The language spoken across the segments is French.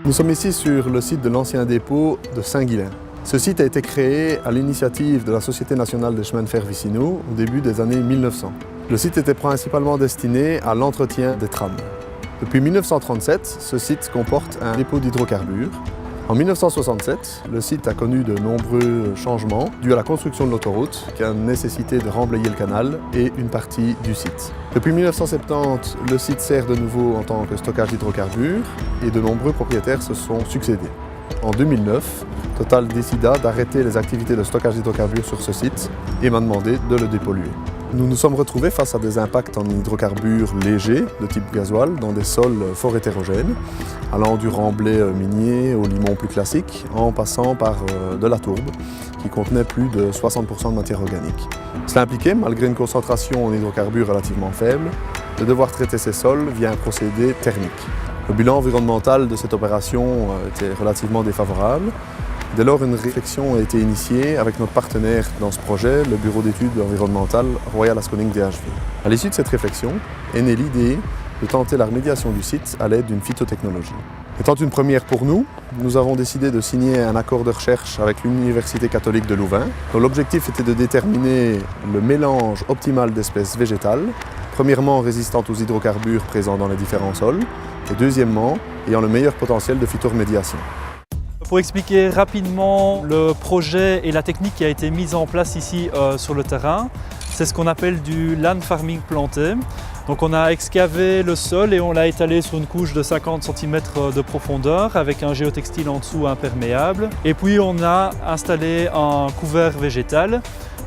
Nous sommes ici sur le site de l'ancien dépôt de Saint-Guilain. Ce site a été créé à l'initiative de la Société nationale des chemins de fer Vicino au début des années 1900. Le site était principalement destiné à l'entretien des trams. Depuis 1937, ce site comporte un dépôt d'hydrocarbures. En 1967, le site a connu de nombreux changements dus à la construction de l'autoroute qui a nécessité de remblayer le canal et une partie du site. Depuis 1970, le site sert de nouveau en tant que stockage d'hydrocarbures et de nombreux propriétaires se sont succédés. En 2009, Total décida d'arrêter les activités de stockage d'hydrocarbures sur ce site et m'a demandé de le dépolluer. Nous nous sommes retrouvés face à des impacts en hydrocarbures légers de type gasoil dans des sols fort hétérogènes, allant du remblai minier au limon plus classique, en passant par de la tourbe qui contenait plus de 60% de matière organique. Cela impliquait, malgré une concentration en hydrocarbures relativement faible, de devoir traiter ces sols via un procédé thermique. Le bilan environnemental de cette opération était relativement défavorable. Dès lors, une réflexion a été initiée avec notre partenaire dans ce projet, le Bureau d'études environnementales Royal Asconing DHV. À l'issue de cette réflexion est née l'idée de tenter la remédiation du site à l'aide d'une phytotechnologie. Étant une première pour nous, nous avons décidé de signer un accord de recherche avec l'Université catholique de Louvain, dont l'objectif était de déterminer le mélange optimal d'espèces végétales, premièrement résistantes aux hydrocarbures présents dans les différents sols, et deuxièmement ayant le meilleur potentiel de phytoremédiation. Pour expliquer rapidement le projet et la technique qui a été mise en place ici sur le terrain, c'est ce qu'on appelle du land farming planté. Donc on a excavé le sol et on l'a étalé sur une couche de 50 cm de profondeur avec un géotextile en dessous imperméable. Et puis on a installé un couvert végétal.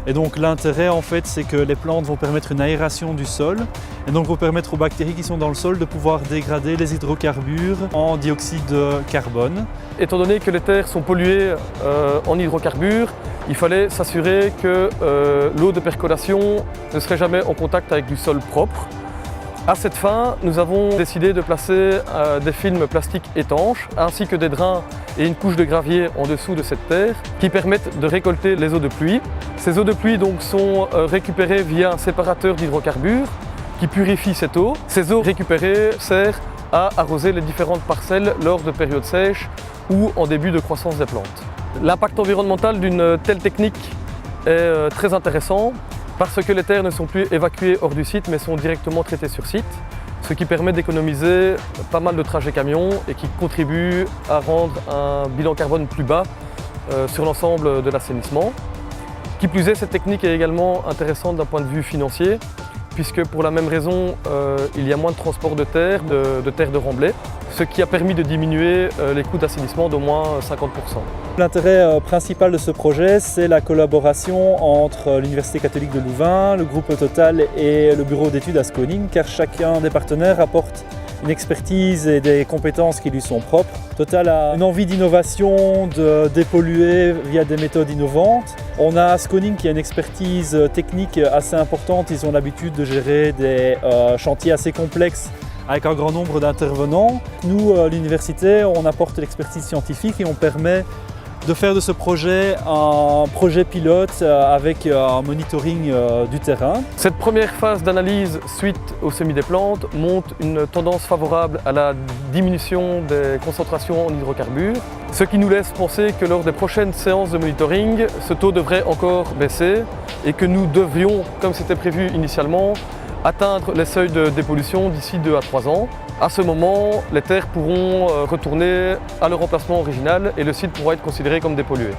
Et donc l'intérêt en fait c'est que les plantes vont permettre une aération du sol et donc vont permettre aux bactéries qui sont dans le sol de pouvoir dégrader les hydrocarbures en dioxyde de carbone. Étant donné que les terres sont polluées en hydrocarbures, il fallait s'assurer que l'eau de percolation ne serait jamais en contact avec du sol propre. À cette fin, nous avons décidé de placer des films plastiques étanches ainsi que des drains et une couche de gravier en dessous de cette terre qui permettent de récolter les eaux de pluie. Ces eaux de pluie donc sont récupérées via un séparateur d'hydrocarbures qui purifie cette eau. Ces eaux récupérées servent à arroser les différentes parcelles lors de périodes sèches ou en début de croissance des plantes. L'impact environnemental d'une telle technique est très intéressant parce que les terres ne sont plus évacuées hors du site mais sont directement traitées sur site, ce qui permet d'économiser pas mal de trajets camions et qui contribue à rendre un bilan carbone plus bas sur l'ensemble de l'assainissement. Qui plus est, cette technique est également intéressante d'un point de vue financier puisque pour la même raison, il y a moins de transport de terre de remblai, ce qui a permis de diminuer les coûts d'assainissement d'au moins 50%. L'intérêt principal de ce projet, c'est la collaboration entre l'Université catholique de Louvain, le groupe Total et le bureau d'études Asconing, car chacun des partenaires apporte une expertise et des compétences qui lui sont propres. Total a une envie d'innovation, de dépolluer via des méthodes innovantes. On a Asconing qui a une expertise technique assez importante. Ils ont l'habitude de gérer des chantiers assez complexes avec un grand nombre d'intervenants. Nous, l'université, on apporte l'expertise scientifique et on permet de faire de ce projet un projet pilote avec un monitoring du terrain. Cette première phase d'analyse suite au semis des plantes montre une tendance favorable à la diminution des concentrations en hydrocarbures, ce qui nous laisse penser que lors des prochaines séances de monitoring, ce taux devrait encore baisser et que nous devrions, comme c'était prévu initialement, atteindre les seuils de dépollution d'ici 2 à 3 ans. À ce moment, les terres pourront retourner à leur emplacement original et le site pourra être considéré comme dépollué.